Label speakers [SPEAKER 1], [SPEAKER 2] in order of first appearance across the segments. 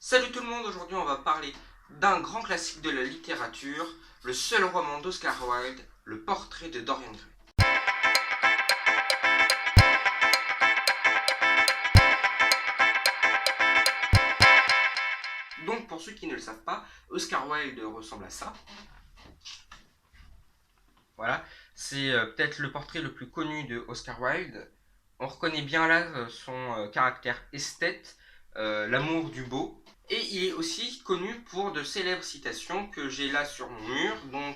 [SPEAKER 1] Salut tout le monde, aujourd'hui on va parler d'un grand classique de la littérature, le seul roman d'Oscar Wilde, Le Portrait de Dorian Gray. Donc pour ceux qui ne le savent pas, Oscar Wilde ressemble à ça. Voilà, c'est peut-être le portrait le plus connu de Oscar Wilde. On reconnaît bien là son caractère esthète, l'amour du beau. Et il est aussi connu pour de célèbres citations que j'ai là sur mon mur. Donc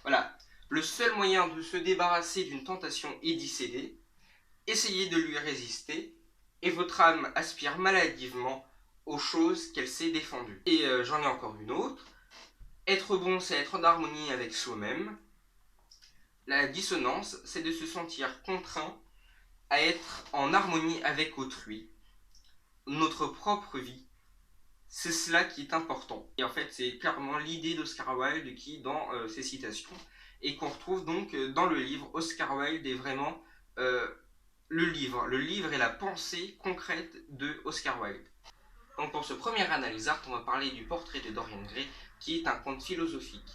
[SPEAKER 1] voilà, le seul moyen de se débarrasser d'une tentation est d'y céder. Essayez de lui résister et votre âme aspire maladivement aux choses qu'elle s'est défendues. Et j'en ai encore une autre. Être bon, c'est être en harmonie avec soi-même. La dissonance, c'est de se sentir contraint à être en harmonie avec autrui. Notre propre vie, c'est cela qui est important. Et en fait, c'est clairement l'idée d'Oscar Wilde qui, dans ses citations, et qu'on retrouve donc dans le livre. Oscar Wilde est vraiment le livre est la pensée concrète de Oscar Wilde. Donc pour ce premier analysart, on va parler du Portrait de Dorian Gray, qui est un conte philosophique.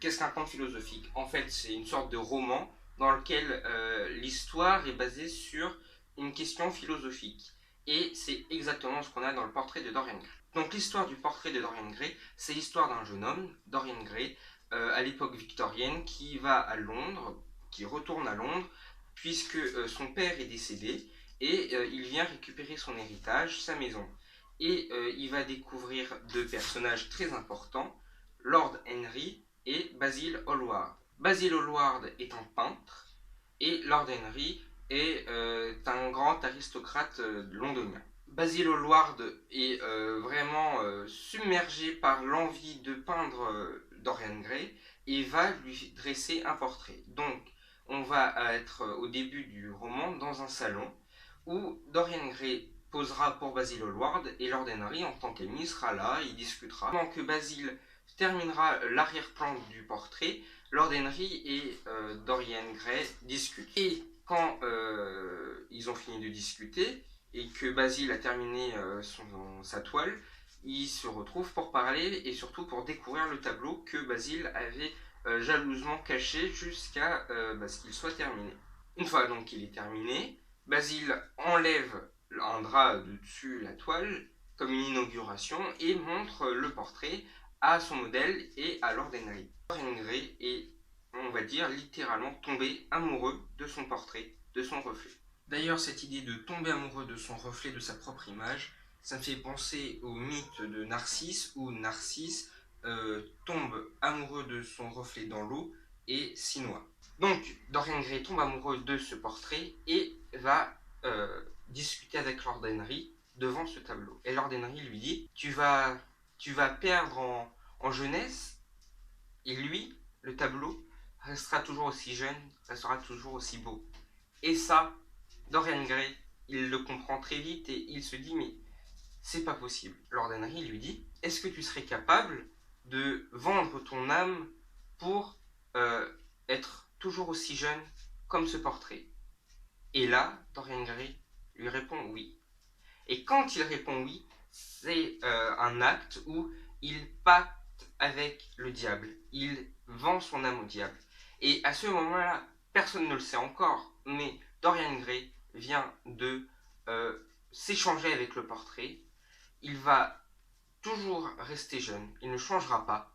[SPEAKER 1] Qu'est-ce qu'un conte philosophique? En fait, c'est une sorte de roman dans lequel l'histoire est basée sur une question philosophique. Et c'est exactement ce qu'on a dans le Portrait de Dorian Gray. Donc l'histoire du Portrait de Dorian Gray, c'est l'histoire d'un jeune homme, Dorian Gray, à l'époque victorienne, qui va à Londres, qui retourne à Londres, puisque son père est décédé, et il vient récupérer son héritage, sa maison. Et il va découvrir deux personnages très importants, Lord Henry et Basil Hallward. Basil Hallward est un peintre, et Lord Henry est un grand aristocrate londonien. Basil Hallward est vraiment submergé par l'envie de peindre Dorian Gray et va lui dresser un portrait. Donc, on va être au début du roman dans un salon où Dorian Gray posera pour Basil Hallward et Lord Henry en tant qu'ami sera là, il discutera. Pendant que Basil terminera l'arrière-plan du portrait, Lord Henry et Dorian Gray discutent. Et quand ils ont fini de discuter et que Basil a terminé sa toile, ils se retrouvent pour parler et surtout pour découvrir le tableau que Basil avait jalousement caché jusqu'à ce qu'il soit terminé. Une fois donc qu'il est terminé, Basil enlève un drap de dessus la toile comme une inauguration et montre le portrait à son modèle et à Lord Henry. Dorian Gray est, on va dire, littéralement tombé amoureux de son portrait, de son reflet. D'ailleurs, cette idée de tomber amoureux de son reflet, de sa propre image, ça me fait penser au mythe de Narcisse, où Narcisse tombe amoureux de son reflet dans l'eau et s'y noie. Donc, Dorian Gray tombe amoureux de ce portrait et va discuter avec Lord Henry devant ce tableau. Et Lord Henry lui dit, tu vas perdre en jeunesse, et lui, le tableau, restera toujours aussi jeune, restera toujours aussi beau. Et ça, Dorian Gray, il le comprend très vite et il se dit, mais c'est pas possible. Lord Henry lui dit, est-ce que tu serais capable de vendre ton âme pour être toujours aussi jeune comme ce portrait? Et là, Dorian Gray lui répond oui. Et quand il répond oui, c'est un acte où il pacte avec le diable. Il vend son âme au diable. Et à ce moment-là, personne ne le sait encore, mais Dorian Gray vient de s'échanger avec le portrait. Il va toujours rester jeune, il ne changera pas,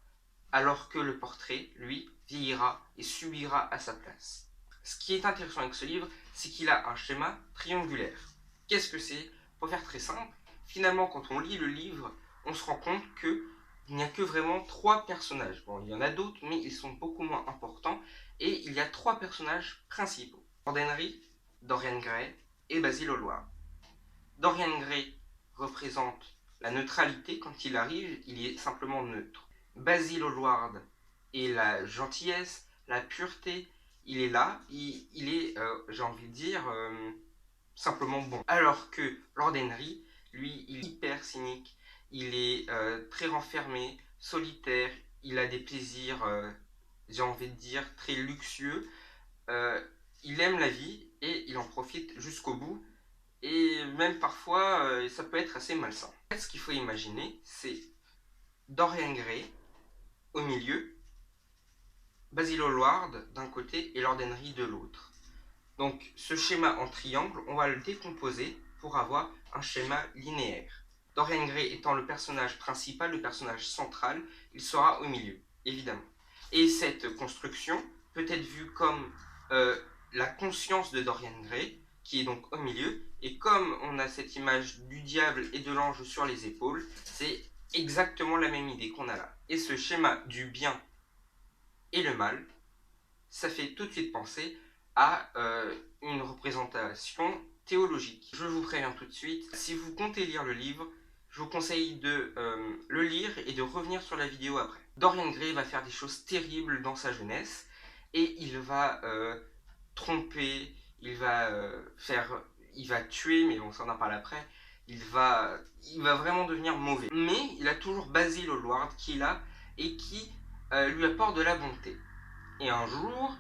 [SPEAKER 1] alors que le portrait, lui, vieillira et subira à sa place. Ce qui est intéressant avec ce livre, c'est qu'il a un schéma triangulaire. Qu'est-ce que c'est? Pour faire très simple, finalement, quand on lit le livre, on se rend compte qu'il n'y a que vraiment 3 personnages. Bon, il y en a d'autres, mais ils sont beaucoup moins importants. Et il y a 3 personnages principaux. Lord Henry, Dorian Gray et Basil Hallward. Dorian Gray représente la neutralité. Quand il arrive, il est simplement neutre. Basil Hallward est la gentillesse, la pureté. Il est là, il est, j'ai envie de dire, simplement bon. Alors que Lord Henry, lui, il est hyper cynique, il est très renfermé, solitaire, il a des plaisirs, j'ai envie de dire, très luxueux. Il aime la vie et il en profite jusqu'au bout. et même parfois ça peut être assez malsain. En fait, ce qu'il faut imaginer, c'est Dorian Gray au milieu, Basil Hallward d'un côté et Lord Henry de l'autre. Donc ce schéma en triangle, on va le décomposer pour avoir un schéma linéaire. Dorian Gray étant le personnage principal, le personnage central, il sera au milieu, évidemment. Et cette construction peut être vue comme la conscience de Dorian Gray, qui est donc au milieu, et comme on a cette image du diable et de l'ange sur les épaules, c'est exactement la même idée qu'on a là. Et ce schéma du bien et le mal, ça fait tout de suite penser à une représentation théologique. Je vous préviens tout de suite, si vous comptez lire le livre, je vous conseille de le lire et de revenir sur la vidéo après. Dorian Gray va faire des choses terribles dans sa jeunesse et il va tromper, il va tuer, mais on s'en en parle après. Il va vraiment devenir mauvais. Mais il a toujours Basil Hallward qui est là et qui lui apporte de la bonté. Et un jour,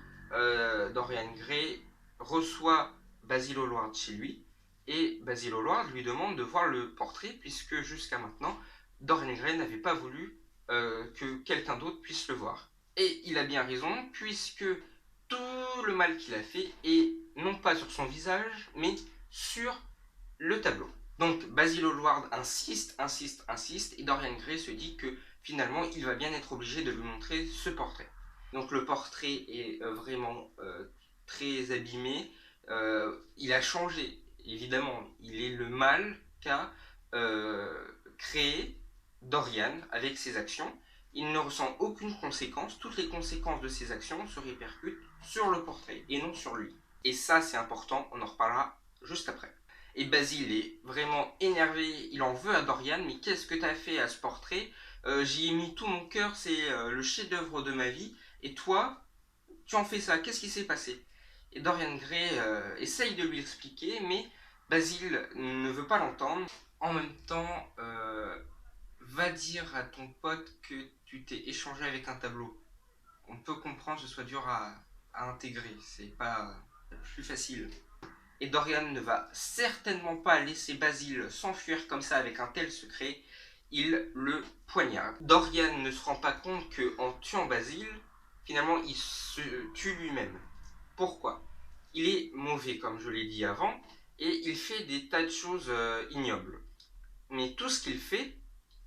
[SPEAKER 1] Dorian Gray reçoit Basil Hallward chez lui, et Basil Hallward lui demande de voir le portrait, puisque jusqu'à maintenant, Dorian Gray n'avait pas voulu que quelqu'un d'autre puisse le voir. Et il a bien raison, puisque tout le mal qu'il a fait est non pas sur son visage, mais sur le tableau. Donc Basil Hallward insiste, et Dorian Gray se dit que finalement il va bien être obligé de lui montrer ce portrait. Donc le portrait est vraiment très abîmé, il a changé, évidemment, il est le mal qu'a créé Dorian avec ses actions. Il ne ressent aucune conséquence, toutes les conséquences de ses actions se répercutent sur le portrait et non sur lui. Et ça c'est important, on en reparlera juste après. Et Basil est vraiment énervé, il en veut à Dorian, mais qu'est-ce que tu as fait à ce portrait? J'y ai mis tout mon cœur, c'est le chef-d'œuvre de ma vie, et toi, tu en fais ça, qu'est-ce qui s'est passé? Et Dorian Gray essaye de lui expliquer, mais Basil ne veut pas l'entendre. En même temps, va dire à ton pote que tu t'es échangé avec un tableau. On peut comprendre que ce soit dur à intégrer, c'est pas plus facile. Et Dorian ne va certainement pas laisser Basil s'enfuir comme ça avec un tel secret. Il le poignarde. Dorian ne se rend pas compte qu'en tuant Basil, finalement, il se tue lui-même. Pourquoi? Il est mauvais, comme je l'ai dit avant, et il fait des tas de choses ignobles. Mais tout ce qu'il fait,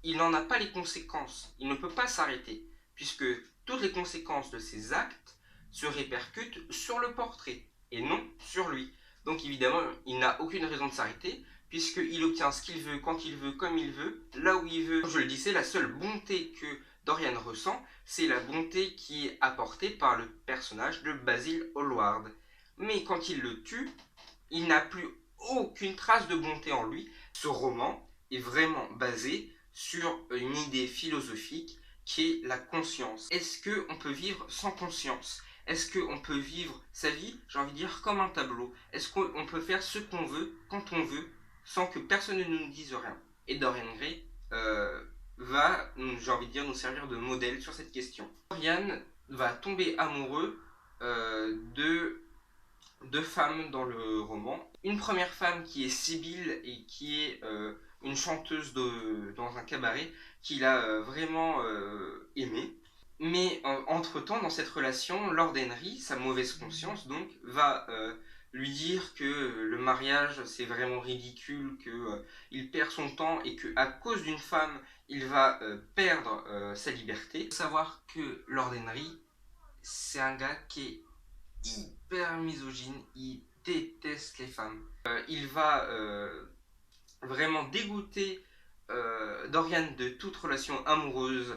[SPEAKER 1] il n'en a pas les conséquences. Il ne peut pas s'arrêter, puisque toutes les conséquences de ses actes se répercutent sur le portrait, et non sur lui. Donc évidemment, il n'a aucune raison de s'arrêter, puisqu'il obtient ce qu'il veut, quand il veut, comme il veut, là où il veut. Comme je le disais, la seule bonté que Dorian ressent, c'est la bonté qui est apportée par le personnage de Basil Hallward. Mais quand il le tue, il n'a plus aucune trace de bonté en lui. Ce roman est vraiment basé sur une idée philosophique qui est la conscience. Est-ce qu'on peut vivre sans conscience? Est-ce qu'on peut vivre sa vie, j'ai envie de dire, comme un tableau? Est-ce qu'on peut faire ce qu'on veut, quand on veut, sans que personne ne nous dise rien? Et Dorian Gray va, j'ai envie de dire, nous servir de modèle sur cette question. Dorian va tomber amoureux de deux femmes dans le roman. Une première femme qui est Sibylle et qui est une chanteuse dans un cabaret qu'il a vraiment aimé. Mais entre-temps, dans cette relation, Lord Henry, sa mauvaise conscience donc, va lui dire que le mariage c'est vraiment ridicule, qu'il perd son temps et qu'à cause d'une femme, il va perdre sa liberté. Il faut savoir que Lord Henry, c'est un gars qui est hyper misogyne, il déteste les femmes. Il va vraiment dégoûter Dorian de toute relation amoureuse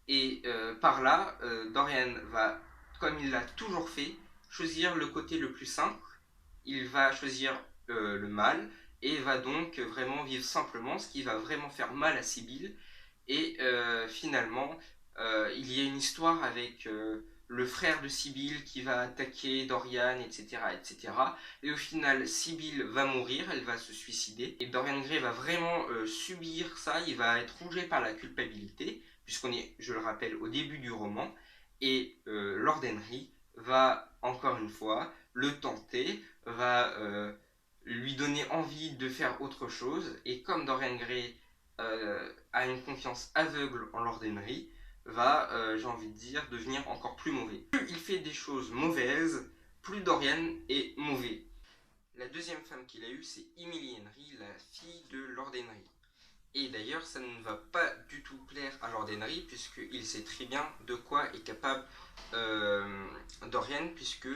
[SPEAKER 1] et par là, Dorian va, comme il l'a toujours fait, choisir le côté le plus simple. Il va choisir le mal et va donc vraiment vivre simplement, ce qui va vraiment faire mal à Sibylle. Et finalement, il y a une histoire avec le frère de Sibylle qui va attaquer Dorian, etc., etc. Et au final, Sibylle va mourir, elle va se suicider. Et Dorian Gray va vraiment subir ça, il va être rongé par la culpabilité, puisqu'on est, je le rappelle, au début du roman. Et Lord Henry va, encore une fois, le tenter, va lui donner envie de faire autre chose. Et comme Dorian Gray a une confiance aveugle en Lord Henry, va, j'ai envie de dire, devenir encore plus mauvais. Plus il fait des choses mauvaises, plus Dorian est mauvais. La deuxième femme qu'il a eue, c'est Emily Henry, la fille de Lord Henry. Et d'ailleurs, ça ne va pas du tout plaire à Lord Henry, puisqu'il sait très bien de quoi est capable Dorian, puisque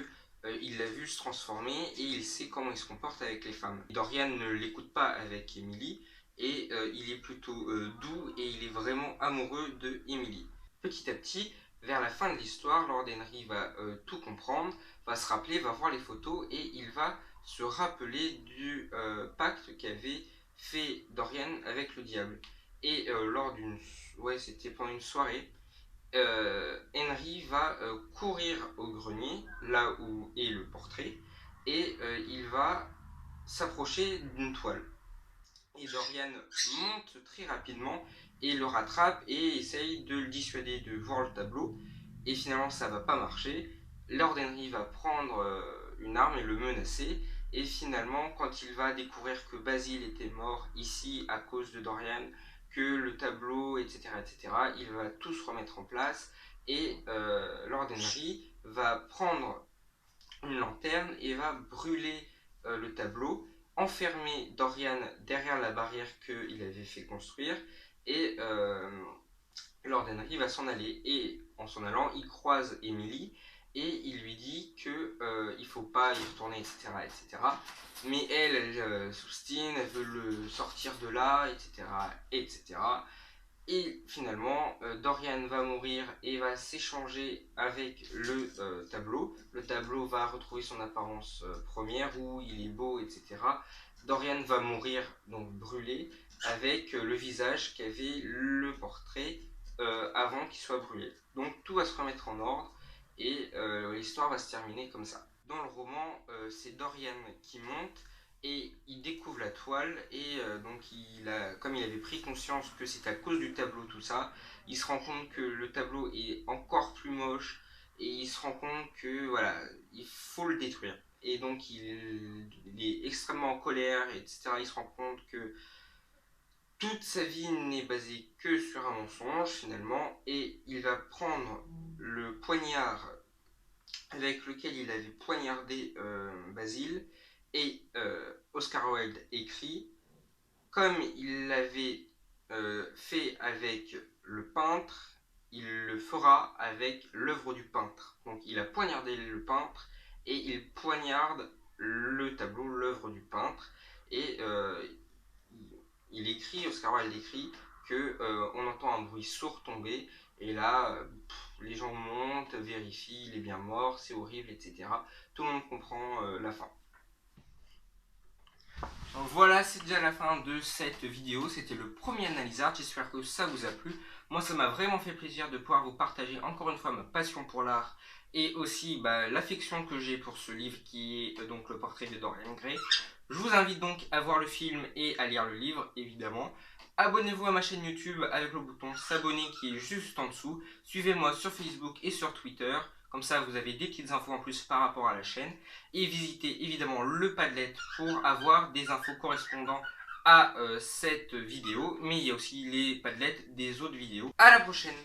[SPEAKER 1] il l'a vu se transformer et il sait comment il se comporte avec les femmes. Dorian ne l'écoute pas avec Emily, et il est plutôt doux et il est vraiment amoureux de Emily. Petit à petit, vers la fin de l'histoire, Lord Henry va tout comprendre, va se rappeler, va voir les photos et il va se rappeler du pacte qu'avait fait Dorian avec le diable. Et lors d'une... Ouais, c'était pendant une soirée, Henry va courir au grenier, là où est le portrait, et il va s'approcher d'une toile. Et Dorian monte très rapidement et le rattrape et essaye de le dissuader de voir le tableau. Et finalement, ça va pas marcher. Lord Henry va prendre une arme et le menacer. Et finalement, quand il va découvrir que Basil était mort ici à cause de Dorian, que le tableau, etc., etc., il va tout se remettre en place. Et Lord Henry va prendre une lanterne et va brûler le tableau, enfermer Dorian derrière la barrière qu'il avait fait construire, et Lord Henry va s'en aller. Et en s'en allant, il croise Emily et il lui dit que il faut pas y retourner, etc., etc. Mais elle s'obstine, elle veut le sortir de là, etc., etc. Et finalement, Dorian va mourir et va s'échanger avec le tableau. Le tableau va retrouver son apparence première où il est beau, etc. Dorian va mourir, donc brûlé, avec le visage qu'avait le portrait avant qu'il soit brûlé. Donc tout va se remettre en ordre et l'histoire va se terminer comme ça. Dans le roman, c'est Dorian qui monte et il découvre la toile et donc comme il avait pris conscience que c'est à cause du tableau tout ça, il se rend compte que le tableau est encore plus moche et il se rend compte que voilà, il faut le détruire. Et donc il est extrêmement en colère, etc. Il se rend compte que toute sa vie n'est basée que sur un mensonge finalement, et il va prendre le poignard avec lequel il avait poignardé Basil, et Oscar Wilde écrit: comme il l'avait fait avec le peintre, il le fera avec l'œuvre du peintre. Donc il a poignardé le peintre et il poignarde le tableau, l'œuvre du peintre. Et il écrit, Oscar Wilde écrit que on entend un bruit sourd tomber, et là les gens montent, vérifient, il est bien mort, c'est horrible, etc. Tout le monde comprend la fin. Donc voilà, c'est déjà la fin de cette vidéo. C'était le premier Analysart. J'espère que ça vous a plu. Moi, ça m'a vraiment fait plaisir de pouvoir vous partager encore une fois ma passion pour l'art et aussi l'affection que j'ai pour ce livre qui est donc le portrait de Dorian Gray. Je vous invite donc à voir le film et à lire le livre, évidemment. Abonnez-vous à ma chaîne YouTube avec le bouton s'abonner qui est juste en dessous. Suivez-moi sur Facebook et sur Twitter. Comme ça, vous avez des petites infos en plus par rapport à la chaîne. Et visitez évidemment le Padlet pour avoir des infos correspondant à cette vidéo. Mais il y a aussi les Padlets des autres vidéos. À la prochaine!